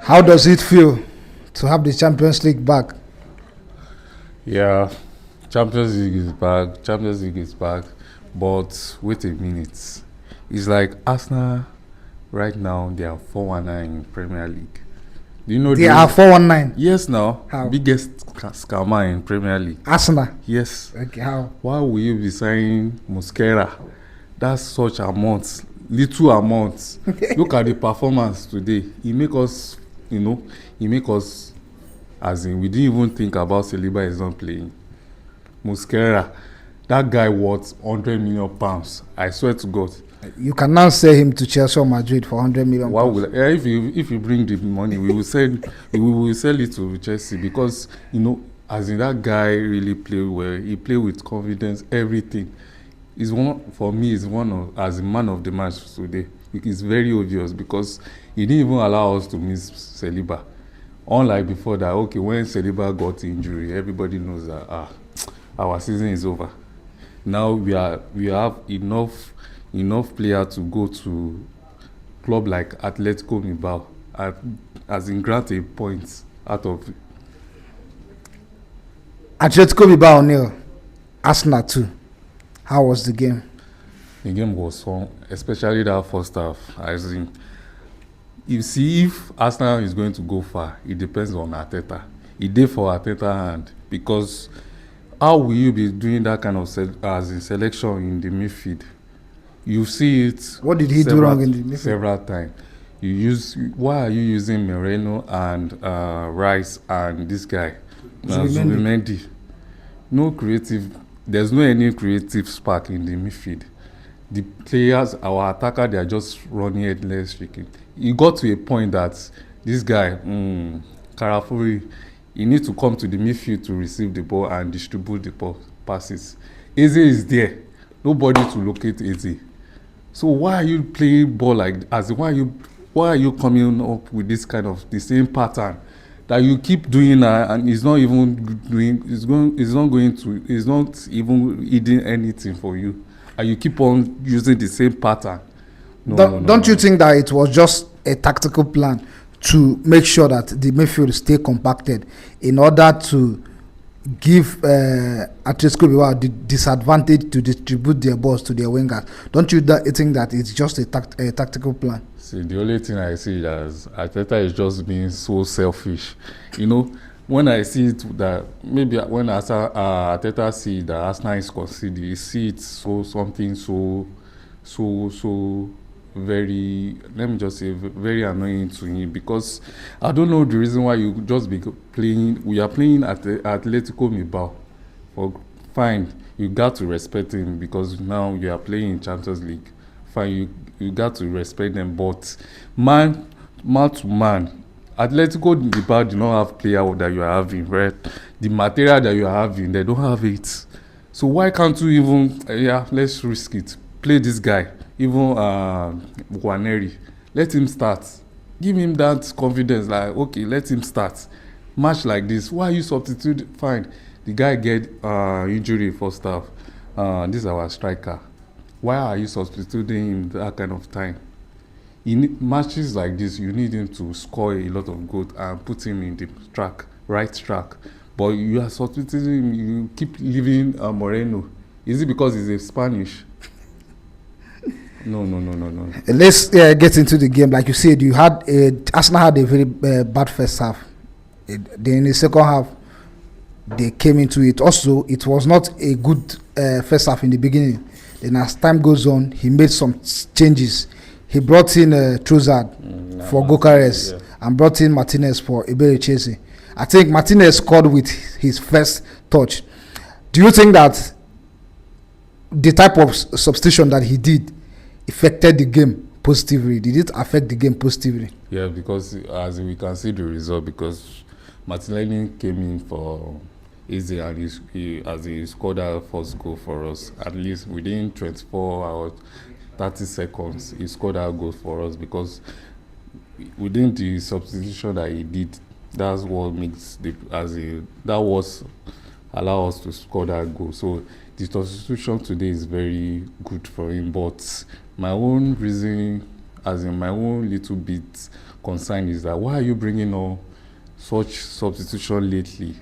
How does it feel to have the Champions League back? Yeah, Champions League is back. Champions League is back. But wait a minute. It's like Arsenal right now, they are 4-1 in Premier League. Do you know They the are reason? 419. Yes, now. How? Biggest scammer in Premier League. Arsenal. Yes. Okay, how? Why will you be signing Mosquera? That's such amount, little amount. Look at the performance today. He make us, as in, we didn't even think about Saliba is not playing. Mosquera, that guy worth £100 million. I swear to God. You can now sell him to Chelsea or Madrid for 100 million. Why will if you bring the money, we will sell it to Chelsea because as in that guy really play well. He play with confidence. Everything is one for me. Is one of as a man of the match today. It's very obvious because he didn't even allow us to miss Saliba. Unlike before that, okay, when Saliba got injury, everybody knows that our season is over. Now we have enough player to go to club like Atletico Bilbao as in grant a point out of Atletico Bilbao 0, Arsenal 2. How was the game? the game was fun, especially that first half. As in, you see, if Arsenal is going to go far, it depends on Arteta. It did for Arteta hand because how will you be doing that kind of selection in the midfield? You see it. What did he do wrong in the midfield? Several times. Why are you using Moreno and Rice and this guy Zubimendi? No creative. There's no any creative spark in the midfield. The players, our attacker, they are just running headless chicken. It got to a point that this guy, Karafuri, he needs to come to the midfield to receive the ball and distribute the passes. Eze is there. Nobody to locate Eze. So why are you playing ball like why are you coming up with this kind of the same pattern that you keep doing and it's not even doing it's not even eating anything for you and you keep on using the same pattern. Don't you think that it was just a tactical plan to make sure that the midfield stay compacted in order to give Atletico Bilbao the disadvantage to distribute their balls to their wingers? Don't you think that it's just a tactical plan? See, the only thing I see is Arteta is just being so selfish. When I see it that maybe when Arteta see that Arsenal is conceding, he see it something so very, let me just say, very annoying to him because I don't know the reason why you just be playing. We are playing at Atletico Bilbao. Fine, you got to respect him because now you are playing in Champions League. Fine, you got to respect them, but man to man, Atletico Bilbao do not have player that you are having, right? The material that you are having, they don't have it. So why can't you even let's risk it, play this guy, even Guaneri, let him start, give him that confidence, like okay, let him start match like this. Why you substitute? Fine, the guy get injury first half, this is our striker. Why are you substituting him that kind of time? In matches like this, you need him to score a lot of goals and put him in the right track. But you are substituting him, you keep leaving Moreno. Is it because he's a Spanish? No. Let's get into the game. Like you said, Arsenal had a very bad first half. Then in the second half, they came into it. Also, it was not a good first half in the beginning. Then as time goes on, he made some changes. He brought in Trossard for Gokares and brought in Martinez for Eberechi. I think Martinez scored with his first touch. Do you think that the type of substitution that he did affected the game positively? Did it affect the game positively? Yeah, because as we can see the result, because Martinelli came in for Easy and he scored our first goal for us. At least within 24 hours, 30 seconds, he scored our goal for us because within the substitution that he did, that's what makes that was allow us to score that goal. So the substitution today is very good for him. But my own reason as in my own little bit concern is that why are you bringing on such substitution lately?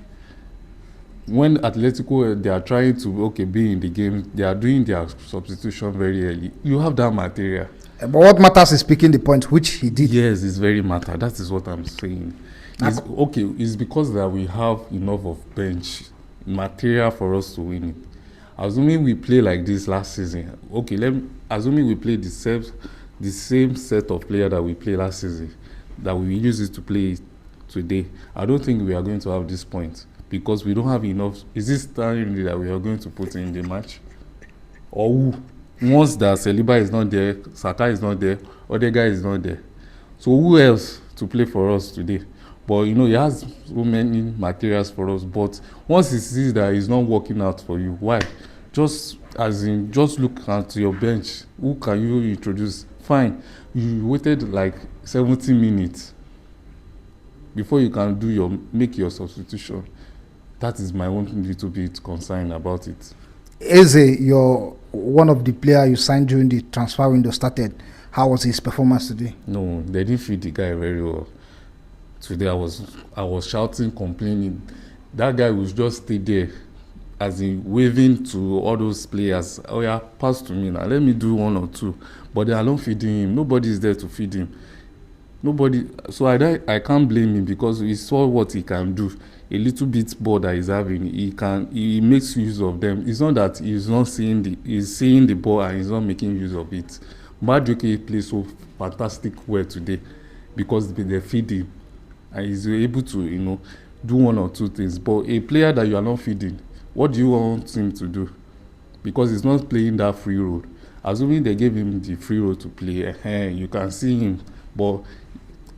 When Atletico they are trying to be in the game, they are doing their substitution very early. You have that material. But what matters is picking the point, which he did. Yes, it's very matter. That is what I'm saying. It's because that we have enough of bench material for us to win it. Assuming we play like this last season, assuming we play the same set of players that we played last season, that we use it to play today, I don't think we are going to have this point because we don't have enough. Is this time that we are going to put in the match? Or who? Once that Saliba is not there, Saka is not there, Odegaard is not there. So who else to play for us today? But he has so many materials for us. But once he sees that it's not working out for you, why? Just look at your bench. Who can you introduce? Fine. You waited like 70 minutes before you can make your substitution. That is my own little bit concern about it. Eze, you're one of the players you signed during the transfer window started. How was his performance today? No, they didn't feed the guy very well. Today I was shouting, complaining. That guy was just stay there, as in waving to all those players. Oh yeah, pass to me now. Let me do one or two. But they are not feeding him. Nobody is there to feed him. Nobody. So I can't blame him because he saw what he can do. A little bit ball that he's having, he makes use of them. It's not that he's seeing the ball and he's not making use of it. Madueke plays so fantastic well today because they feed him and he's able to do one or two things. But a player that you are not feeding, what do you want him to do? Because he's not playing that free role. Assuming they gave him the free role to play, you can see him. But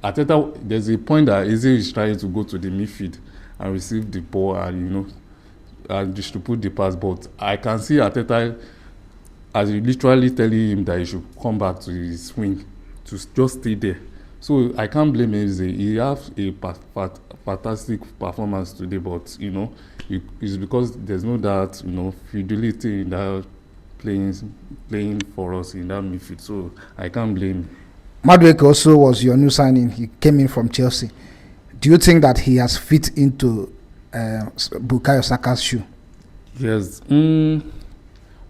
Arteta, there's a point that Eze is trying to go to the midfield and receive the ball and and distribute the pass. But I can see Arteta as literally telling him that he should come back to his swing, to just stay there. So I can't blame Eze. He has a fantastic performance today, but it's because there's no doubt fidelity in that playing for us in that midfield. So I can't blame him. Madueke also was your new signing. He came in from Chelsea. Do you think that he has fit into Bukayo Saka's shoe? Yes.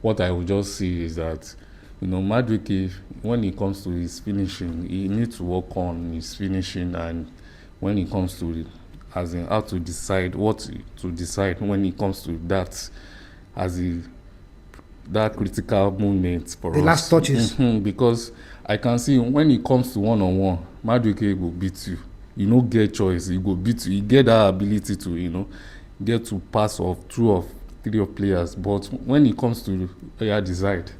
What I would just say is that, Madueke, when it comes to his finishing, he needs to work on his finishing, and when it comes to as in how to decide what to decide when it comes to that, that critical moment for us. The last touches. Because I can see when it comes to one-on-one, Madueke will beat you. You no get choice. He go beat you. He get that ability to, get to pass off 2 or 3 players. But when it comes to decide,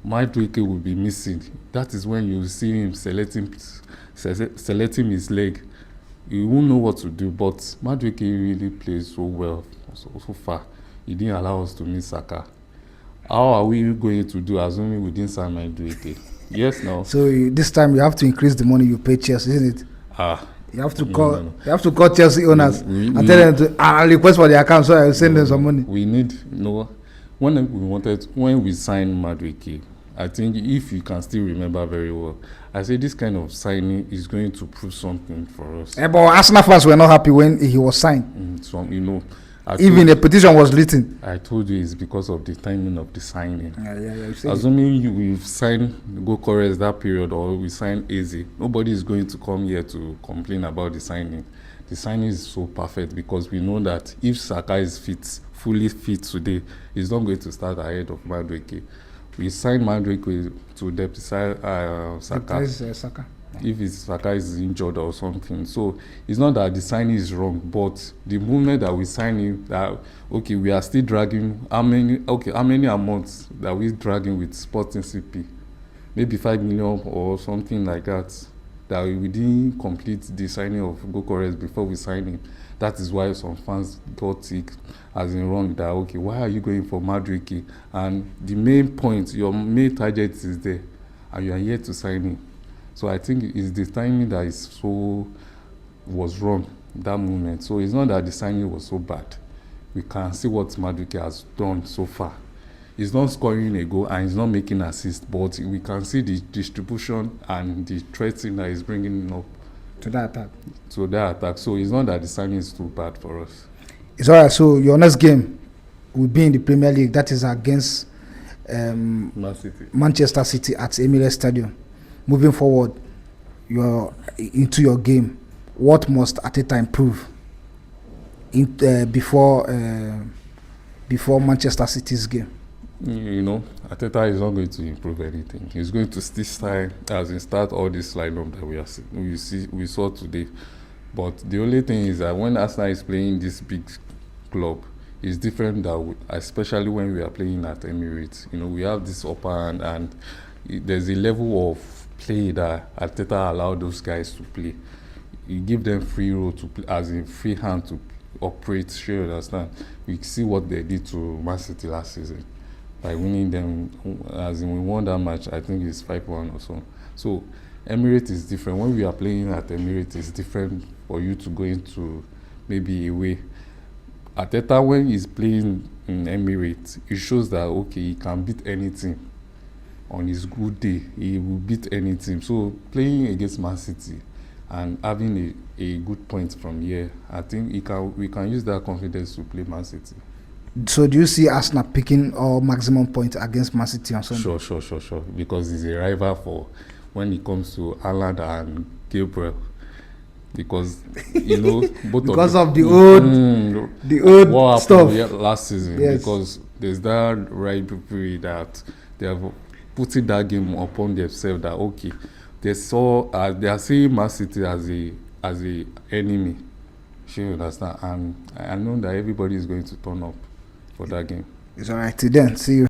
Madueke will be missing. That is when you see him selecting his leg. He won't know what to do. But Madueke really plays so well so far. He didn't allow us to miss Saka. How are we going to do assuming we didn't sign Madueke? Yes, no. So this time you have to increase the money you pay Chelsea, isn't it? You have to call. No. You have to call Chelsea owners and tell them to request for the account so I will send them some money. We need when we signed Madueke, I think if you can still remember very well, I said this kind of signing is going to prove something for us. But Arsenal fans were not happy when he was signed. Even a petition was written. I told you it's because of the timing of the signing. Yeah. Assuming we've signed Gokores that period or we signed Eze, nobody is going to come here to complain about the signing. The signing is so perfect because we know that if Saka is fully fit today, he's not going to start ahead of Madueke. We signed Madueke to deputize Saka. If Saka is injured or something. So it's not that the signing is wrong, but the moment that we sign him, that we are still dragging how many amounts that we dragging with Sporting CP? Maybe 5 million or something like that. That we didn't complete the signing of Gokores before we signed him. That is why some fans got sick as in wrong that why are you going for Madueke? And the main point, your main target is there, and you are here to sign him. So I think it's the timing that was wrong that moment. So it's not that the signing was so bad. We can see what Madueke has done so far. he's not scoring a goal and he's not making assist, but we can see the distribution and the threatening that he's bringing up to that attack. So it's not that the signing is too bad for us. It's all right. So your next game will be in the Premier League. That is against Manchester City at Emirates Stadium. Moving forward, you're into your game. What must Arteta improve before Manchester City's game? You know, Arteta is not going to improve anything. He's going to still start all this lineup that we saw today. But the only thing is that when Arsenal is playing this big club, it's different especially when we are playing at Emirates. You know, we have this upper hand, and there's a level of play that Arteta allowed those guys to play. You give them free roll to play, as in free hand to operate. Sure, you understand? We see what they did to Man City last season by winning them. As in, we won that match. I think it's 5-1 or so. So Emirates is different. When we are playing at Emirates, it's different for you to go into maybe away. Arteta, when he's playing in Emirates, it shows that okay, he can beat any team. On his good day, he will beat any team. So playing against Man City and having a good point from here, I think we can use that confidence to play Man City. So do you see Arsenal picking our maximum point against Man City on Sunday? Sure. Because he's a rival for when it comes to Haaland and Gabriel. Because you know both because of the old what stuff happened last season. Yes. Because there's that rivalry that they have putting that game upon themselves. That okay, they are seeing Man City as a enemy. You understand? And I know that everybody is going to turn up for that game. It's all right. Till then, see you.